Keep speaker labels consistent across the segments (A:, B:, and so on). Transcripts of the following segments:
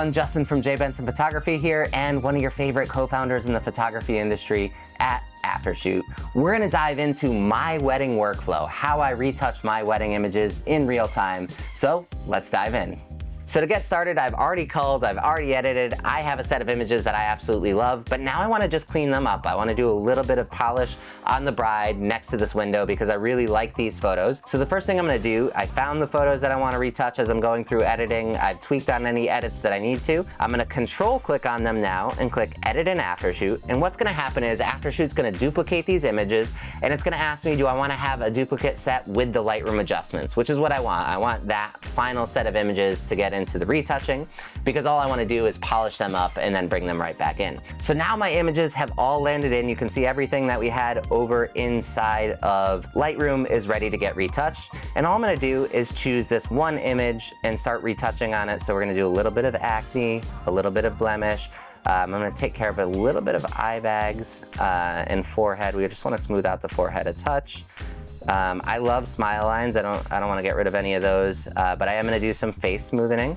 A: everyone, Justin from J. Benson Photography here, and one of your favorite co-founders in the photography industry at Aftershoot. We're gonna dive into my wedding workflow, how I retouch my wedding images in real time. So let's dive in. So to get started, I've already culled, I've already edited, I have a set of images that I absolutely love, but now I wanna just clean them up. I wanna do a little bit of polish on the bride next to this window because I really like these photos. So the first thing I'm gonna do, I found the photos that I wanna retouch as I'm going through editing. I've tweaked on any edits that I need to. I'm gonna control click on them now and click edit in Aftershoot. And what's gonna happen is Aftershoot's gonna duplicate these images and it's gonna ask me, do I wanna have a duplicate set with the Lightroom adjustments, which is what I want. I want that final set of images to get into the retouching because all I want to do is polish them up and then bring them right back in. So now my images have all landed in. You can see everything that we had over inside of Lightroom is ready to get retouched. And all I'm going to do is choose this one image and start retouching on it. So we're going to do a little bit of acne, a little bit of blemish. I'm going to take care of a little bit of eye bags and forehead. We just want to smooth out the forehead a touch. I love smile lines. I don't want to get rid of any of those, but I am going to do some face smoothing.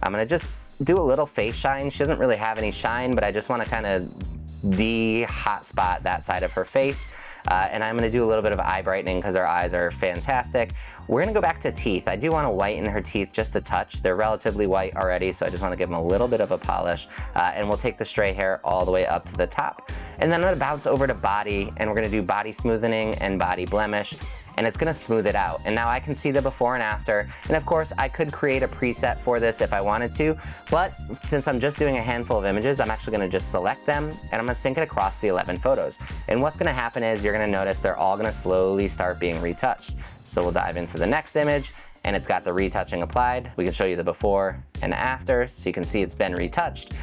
A: I'm going to just do a little face shine. She doesn't really have any shine, but I just want to kind of de-hotspot that side of her face. And I'm going to do a little bit of eye brightening because her eyes are fantastic. We're going to go back to teeth. I do want to whiten her teeth just a touch. They're relatively white already, so I just want to give them a little bit of a polish. And we'll take the stray hair all the way up to the top. And then I'm going to bounce over to body, and we're going to do body smoothing and body blemish. And it's gonna smooth it out. And now I can see the before and after. And of course, I could create a preset for this if I wanted to, but since I'm just doing a handful of images, I'm actually gonna just select them and I'm gonna sync it across the 11 photos. And what's gonna happen is you're gonna notice they're all gonna slowly start being retouched. So we'll dive into the next image and it's got the retouching applied. We can show you the before and after so you can see it's been retouched.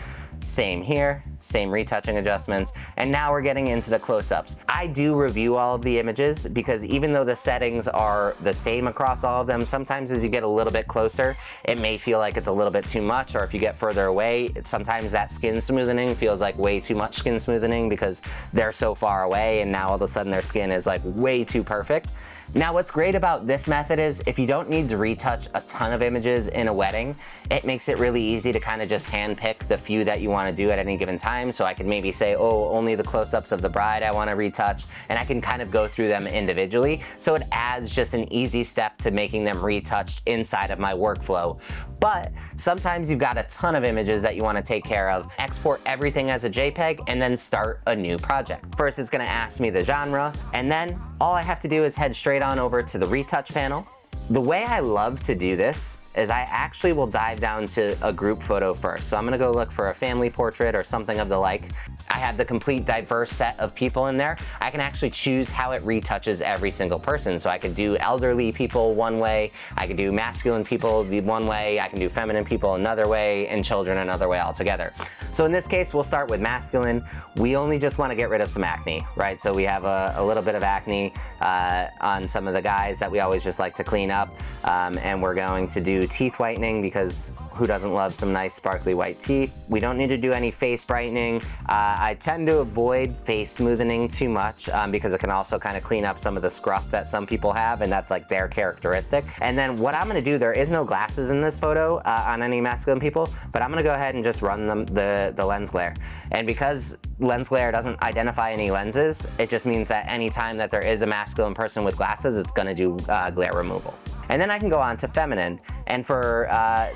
A: Same here, same retouching adjustments, and now we're getting into the close-ups. I do review all of the images because even though the settings are the same across all of them, sometimes as you get a little bit closer, it may feel like it's a little bit too much, or if you get further away, sometimes that skin smoothing feels like way too much skin smoothing because they're so far away and now all of a sudden their skin is like way too perfect. Now what's great about this method is if you don't need to retouch a ton of images in a wedding, it makes it really easy to kind of just hand pick the few that you want to do at any given time. So I can maybe say, oh, only the close-ups of the bride I want to retouch, and I can kind of go through them individually. So it adds just an easy step to making them retouched inside of my workflow. But sometimes you've got a ton of images that you want to take care of. Export everything as a JPEG and then start a new project. First it's going to ask me the genre, and then all I have to do is head straight on over to the retouch panel. The way I love to do this is I actually will dive down to a group photo first. So I'm gonna go look for a family portrait or something of the like. I have the complete diverse set of people in there. I can actually choose how it retouches every single person. So I could do elderly people one way, I could do masculine people one way, I can do feminine people another way, and children another way altogether. So in this case, we'll start with masculine. We only just wanna get rid of some acne, right? So we have a little bit of acne on some of the guys that we always just like to clean up. And we're going to do teeth whitening because who doesn't love some nice sparkly white teeth? We don't need to do any face brightening. I tend to avoid face smoothing too much because it can also kind of clean up some of the scruff that some people have, and that's like their characteristic. And then what I'm gonna do, there is no glasses in this photo on any masculine people, but I'm gonna go ahead and just run the lens glare. And because lens glare doesn't identify any lenses, it just means that anytime that there is a masculine person with glasses, it's gonna do glare removal. And then I can go on to feminine. And for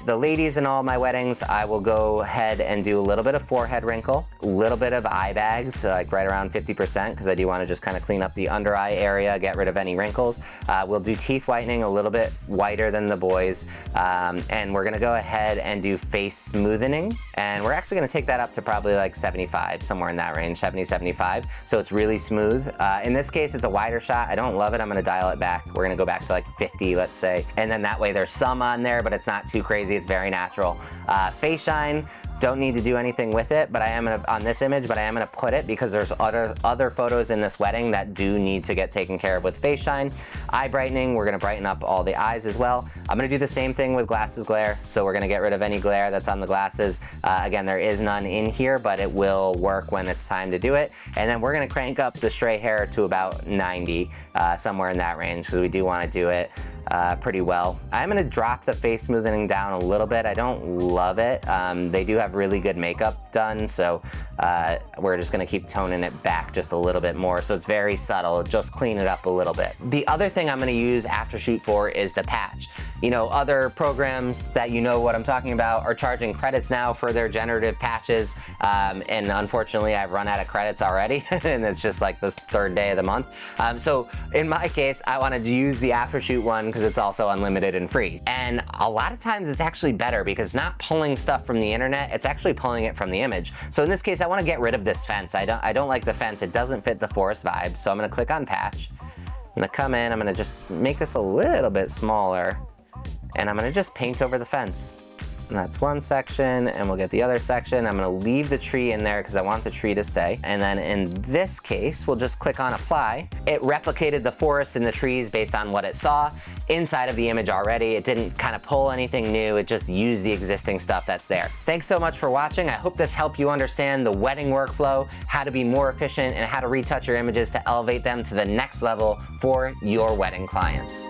A: the ladies in all my weddings, I will go ahead and do a little bit of forehead wrinkle, a little bit of eye bags, like right around 50%, because I do want to just kind of clean up the under eye area, get rid of any wrinkles. We'll do teeth whitening a little bit whiter than the boys. And we're gonna go ahead and do face smoothing. And we're actually gonna take that up to probably like 75, somewhere in that range, 70, 75. So it's really smooth. In this case, it's a wider shot. I don't love it. I'm gonna dial it back. We're gonna go back to like 50, let's say. And then that way there's some on there, but it's not too crazy. It's very natural. Face shine, don't need to do anything with it, but I am gonna, on this image, but I am gonna put it because there's other photos in this wedding that do need to get taken care of with face shine. Eye brightening, we're gonna brighten up all the eyes as well. I'm gonna do the same thing with glasses glare. So we're gonna get rid of any glare that's on the glasses. Again, there is none in here, but it will work when it's time to do it. And then we're gonna crank up the stray hair to about 90, somewhere in that range, because we do wanna do it pretty well. I'm gonna drop the face smoothing down a little bit. I don't love it. They do have really good makeup done, so we're just gonna keep toning it back just a little bit more, so it's very subtle, just clean it up a little bit. The other thing I'm gonna use Aftershoot for is the patch. You know, other programs that you know what I'm talking about are charging credits now for their generative patches, and unfortunately I've run out of credits already, and it's just like the third day of the month. So in my case, I wanted to use the Aftershoot one because it's also unlimited and free. And a lot of times it's actually better because it's not pulling stuff from the internet, it's actually pulling it from the image. So in this case, I want to get rid of this fence. I don't like the fence. It doesn't fit the forest vibe. So I'm going to click on patch. I'm going to come in, I'm going to just make this a little bit smaller, and I'm going to just paint over the fence. And that's one section, and we'll get the other section. I'm gonna leave the tree in there because I want the tree to stay. And then in this case, we'll just click on apply. It replicated the forest and the trees based on what it saw inside of the image already. It didn't kind of pull anything new, it just used the existing stuff that's there. Thanks so much for watching. I hope this helped you understand the wedding workflow, how to be more efficient, and how to retouch your images to elevate them to the next level for your wedding clients.